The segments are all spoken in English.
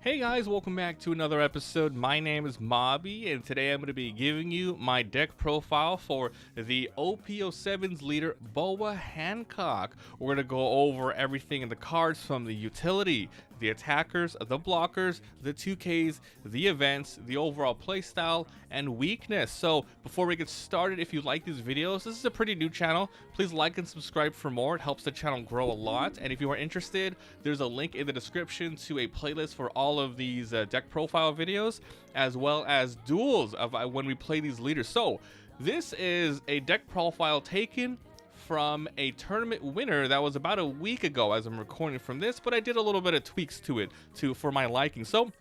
Hey guys, welcome back to another episode. My name is Mobby, and today I'm going to be giving you my deck profile for the OP07's leader, Boa Hancock. We're going to go over everything in the cards from the utility, the attackers, the blockers, the 2Ks, the events, the overall playstyle, and weakness. So before we get started, if you like these videos, this is a pretty new channel. Please like and subscribe for more. It helps the channel grow a lot. And if you are interested, there's a link in the description to a playlist for all of these deck profile videos, as well as duels of when we play these leaders. So this is a deck profile taken from a tournament winner that was about a week ago as I'm recording from this, but I did a little bit of tweaks to it for my liking. So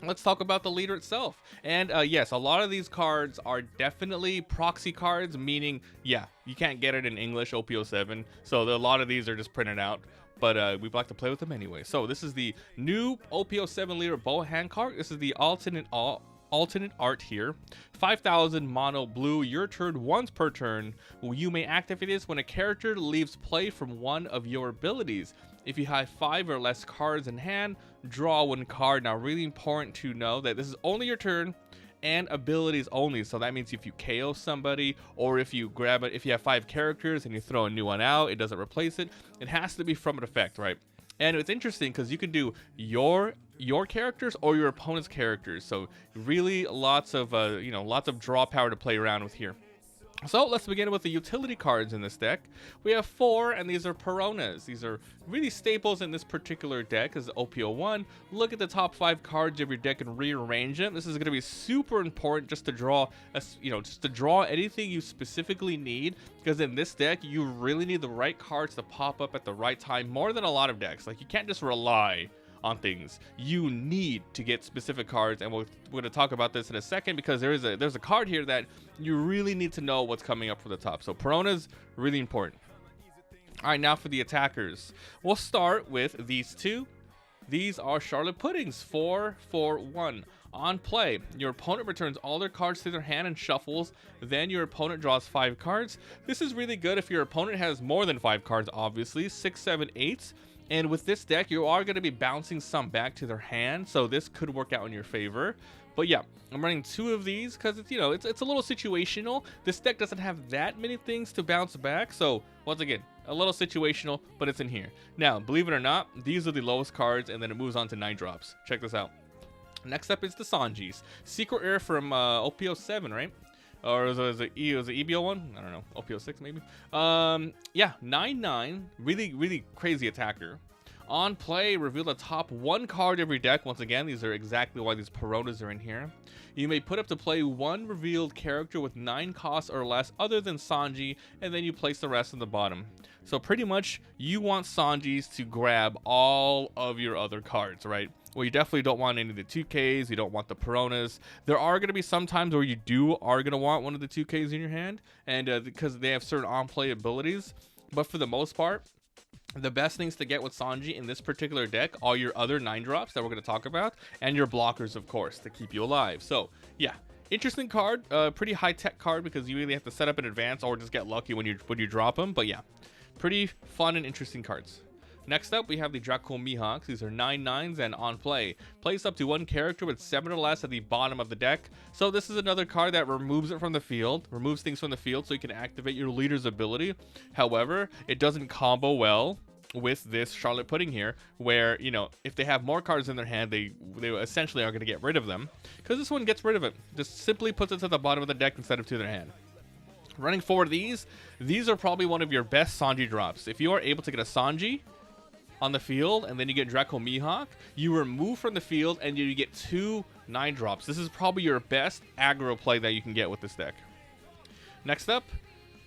let's talk about the leader itself. And yes, a lot of these cards are definitely proxy cards, meaning yeah, you can't get it in English OP07, so a lot of these are just printed out, but we like to play with them anyway. So this is the new OP07 leader, Boa Hancock. This is the alternate art here. 5,000 mono blue. Your turn once per turn. You may activate this when a character leaves play from one of your abilities. If you have 5 or less cards in hand, draw 1 card. Now, really important to know that this is only your turn and abilities only. So that means if you KO somebody, or if you grab it, if you have 5 characters and you throw a new one out, it doesn't replace it. It has to be from an effect, right? And it's interesting because you can do your characters or your opponent's characters. So really lots of lots of draw power to play around with here. So let's begin with the utility cards in this deck. We have 4, and these are Peronas. These are really staples in this particular deck as OP01. Look at the top 5 cards of your deck and rearrange them. This is going to be super important just to draw, anything you specifically need, because in this deck you really need the right cards to pop up at the right time more than a lot of decks. Like, you can't just rely on things. You need to get specific cards, and we're going to talk about this in a second, because there's a card here that you really need to know what's coming up for the top. So Perona's really important. All right, now for the attackers. We'll start with these two. These are Charlotte Puddings, 4/1. On play, your opponent returns all their cards to their hand and shuffles. Then your opponent draws 5 cards. This is really good if your opponent has more than 5 cards, obviously, 6, 7, 8. And with this deck, you are going to be bouncing some back to their hand, so this could work out in your favor. But yeah, I'm running 2 of these because it's a little situational. This deck doesn't have that many things to bounce back, so once again, a little situational, but it's in here. Now, believe it or not, these are the lowest cards, and then it moves on to 9 drops. Check this out. Next up is the Sanjis. Secret Rare from OP07, right? Or was it EBO one? I don't know. OP06 maybe. Yeah, 9/9. Really crazy attacker. On play, reveal the top 1 card of your deck. Once again, these are exactly why these Peronas are in here. You may put up to play 1 revealed character with 9 costs or less other than Sanji, and then you place the rest on the bottom. So pretty much, you want Sanjis to grab all of your other cards, right? Well, you definitely don't want any of the 2Ks. You don't want the Peronas. There are going to be some times where you are going to want one of the 2Ks in your hand, and because they have certain on-play abilities. But for the most part, the best things to get with Sanji in this particular deck are your other 9 drops that we're going to talk about, and your blockers, of course, to keep you alive. So yeah, interesting card, pretty high-tech card, because you either have to set up in advance or just get lucky when you drop them. But yeah, pretty fun and interesting cards. Next up, we have the Draco Mihawks. These are 9/9s and on play. Place up to 1 character with 7 or less at the bottom of the deck. So this is another card that removes things from the field so you can activate your leader's ability. However, it doesn't combo well with this Charlotte Pudding here, where, if they have more cards in their hand, they essentially are going to get rid of them, because this one gets rid of it. Just simply puts it to the bottom of the deck instead of to their hand. Running forward, these are probably one of your best Sanji drops. If you are able to get a Sanji on the field, and then you get Draco Mihawk, you remove from the field, and you get 2 9 drops. This is probably your best aggro play that you can get with this deck. Next up,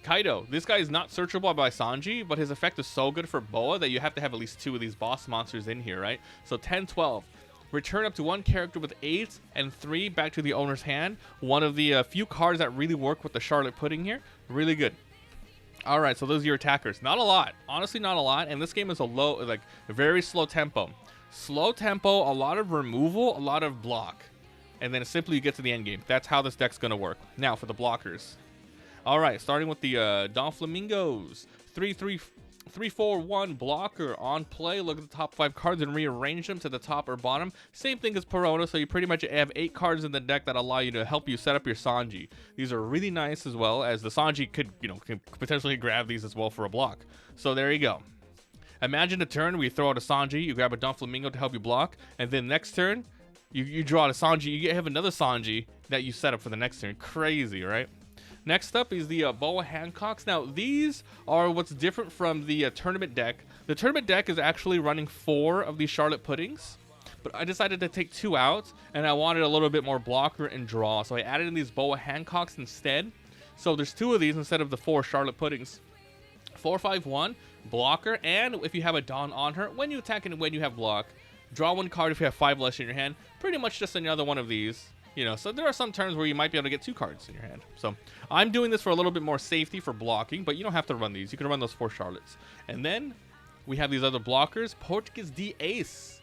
Kaido. This guy is not searchable by Sanji, but his effect is so good for Boa that you have to have at least 2 of these boss monsters in here, right? So 10/12. Return up to 1 character with 8 and 3 back to the owner's hand. One of the few cards that really work with the Charlotte Pudding here. Really good. All right, so those are your attackers. Not a lot, honestly, not a lot. And this game is a very slow tempo. Slow tempo, a lot of removal, a lot of block, and then simply you get to the end game. That's how this deck's gonna work. Now for the blockers. All right, starting with the Don Flamingos, 3/3 3-4-1 blocker on play. Look at the top 5 cards and rearrange them to the top or bottom. Same thing as Perona, so you pretty much have 8 cards in the deck that allow you to help you set up your Sanji. These are really nice, as well as the Sanji could, can potentially grab these as well for a block. So there you go. Imagine a turn where you throw out a Sanji, you grab a Doflamingo to help you block, and then next turn, you draw out a Sanji, you have another Sanji that you set up for the next turn. Crazy, right? Next up is the Boa Hancocks. Now, these are what's different from the tournament deck. The tournament deck is actually running 4 of these Charlotte Puddings, but I decided to take 2 out, and I wanted a little bit more blocker and draw, so I added in these Boa Hancocks instead. So there's 2 of these instead of the 4 Charlotte Puddings. 4-5-1, blocker, and if you have a Dawn on her, when you attack and when you have block, draw 1 card if you have 5 less in your hand. Pretty much just another one of these. So there are some turns where you might be able to get 2 cards in your hand. So I'm doing this for a little bit more safety for blocking, but you don't have to run these. You can run those 4 Charlottes. And then we have these other blockers. Portuguese D Ace.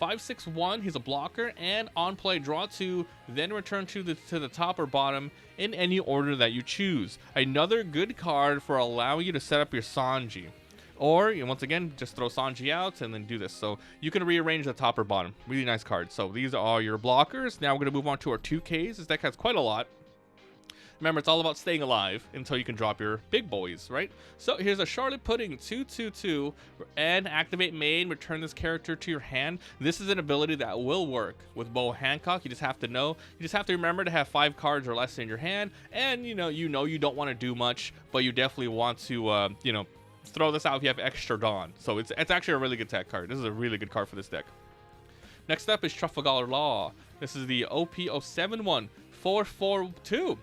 5-6-1, he's a blocker, and on play, draw 2, then return to the top or bottom in any order that you choose. Another good card for allowing you to set up your Sanji. Or, once again, just throw Sanji out and then do this. So you can rearrange the top or bottom. Really nice card. So these are your blockers. Now we're going to move on to our 2Ks. This deck has quite a lot. Remember, it's all about staying alive until you can drop your big boys, right? So here's a Charlotte Pudding, 2-2-2, and activate main, return this character to your hand. This is an ability that will work with Boa Hancock. You just have to know. You just have to remember to have 5 cards or less in your hand. And, you don't want to do much, but you definitely want to, throw this out if you have extra Dawn. So it's actually a really good tech card. This is a really good card for this deck. Next up is Trafalgar Law. This is the OP07 one, 4-4-2.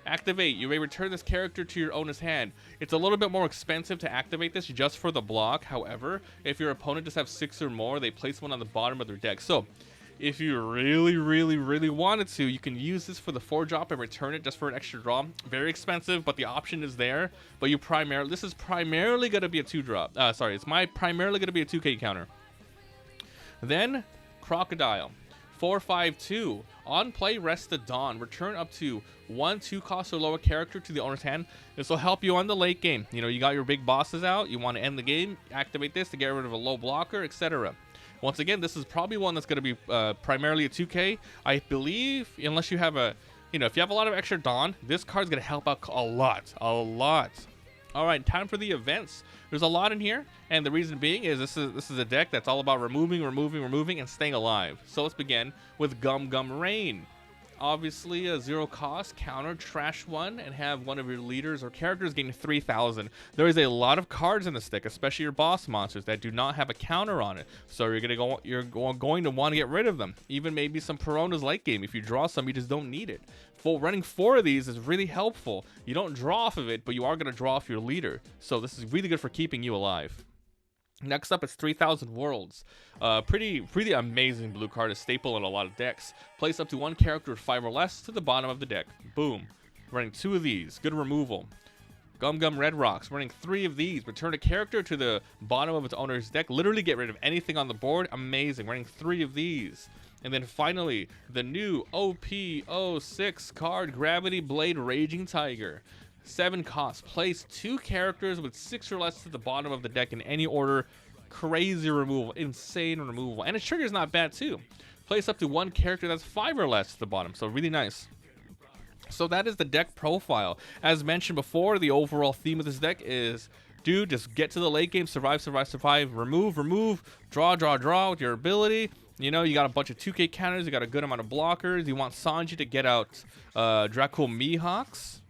Activate. You may return this character to your owner's hand. It's a little bit more expensive to activate this just for the block. However, if your opponent just have 6 or more, they place one on the bottom of their deck. So if you really wanted to, you can use this for the 4-drop and return it just for an extra draw. Very expensive, but the option is there. But this is primarily going to be a 2-drop. It's primarily going to be a 2K counter. Then Crocodile. 4-5-2. On play, rest the Dawn. Return up to 1 2-cost or lower character to the owner's hand. This will help you on the late game. You got your big bosses out. You want to end the game. Activate this to get rid of a low blocker, etc. Once again, this is probably one that's going to be primarily a 2K. I believe, unless you have if you have a lot of extra Dawn, this card's going to help out a lot. All right, time for the events. There's a lot in here, and the reason being is this is a deck that's all about removing, and staying alive. So let's begin with Gum Gum Rain. Obviously, a 0 cost counter, trash one, and have one of your leaders or characters gain 3,000. There is a lot of cards in this deck, especially your boss monsters, that do not have a counter on it. So you're going to want to get rid of them. Even maybe some Peronas late game. If you draw some, you just don't need it. Running 4 of these is really helpful. You don't draw off of it, but you are going to draw off your leader. So this is really good for keeping you alive. Next up is 3,000 Worlds. Pretty amazing blue card, a staple in a lot of decks. Place up to 1 character with 5 or less to the bottom of the deck. Boom. Running 2 of these. Good removal. Gum Gum Red Rocks. Running 3 of these. Return a character to the bottom of its owner's deck. Literally get rid of anything on the board. Amazing. Running 3 of these. And then finally, the new OP06 card, Gravity Blade Raging Tiger. 7 cost. Place 2 characters with 6 or less to the bottom of the deck in any order. Crazy removal. Insane removal. And its trigger is not bad too. Place up to 1 character that's 5 or less to the bottom. So really nice. So that is the deck profile. As mentioned before, the overall theme of this deck is, dude, just get to the late game, survive, remove, draw with your ability. You got a bunch of 2K counters. You got a good amount of blockers. You want Sanji to get out Draco Mihawks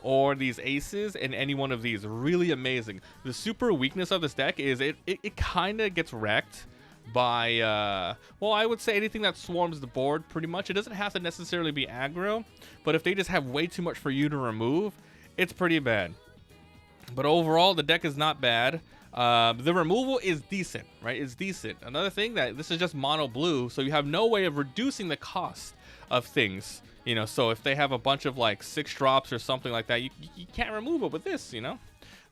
or these aces, and any one of these. Really amazing. The super weakness of this deck is it kind of gets wrecked by, I would say anything that swarms the board pretty much. It doesn't have to necessarily be aggro, but if they just have way too much for you to remove, it's pretty bad. But overall, the deck is not bad. The removal is decent, right? It's decent. Another thing, that this is just mono blue, so you have no way of reducing the cost of things. So if they have a bunch of like 6 drops or something like that, you can't remove it with this,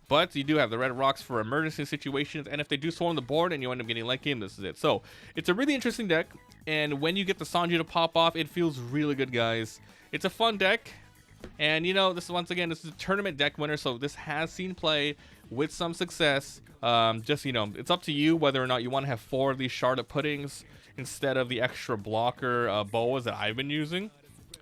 But you do have the red rocks for emergency situations, and if they do swarm the board and you end up getting late game, this is it. So it's a really interesting deck, and when you get the Sanji to pop off, it feels really good, guys. It's a fun deck, and this is a tournament deck winner, so this has seen play with some success. Just, you know, it's up to you whether or not you want to have 4 of these Charlotte Puddings instead of the extra blocker boas that I've been using.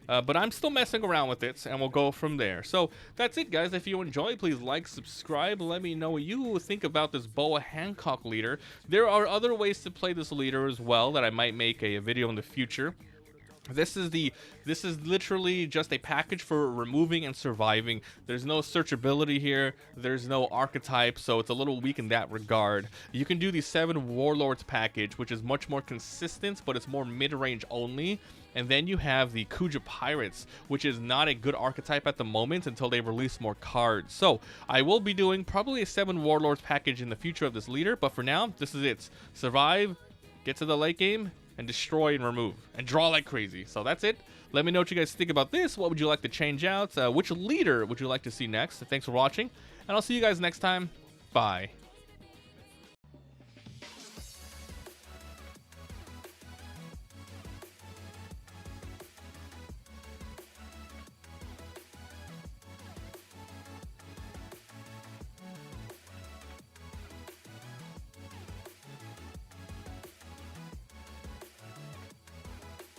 But I'm still messing around with it, and we'll go from there. So that's it, guys. If you enjoy, please like, subscribe, let me know what you think about this Boa Hancock leader. There are other ways to play this leader as well that I might make a video in the future. This is literally just a package for removing and surviving. There's no searchability here. There's no archetype, so it's a little weak in that regard. You can do the 7 Warlords package, which is much more consistent, but it's more mid-range only. And then you have the Kuja Pirates, which is not a good archetype at the moment until they release more cards. So I will be doing probably a 7 Warlords package in the future of this leader, but for now, this is it. Survive, get to the late game, and destroy and remove and draw like crazy. So that's it. Let me know what you guys think about this. What would you like to change out? Which leader would you like to see next? Thanks for watching, and I'll see you guys next time. Bye.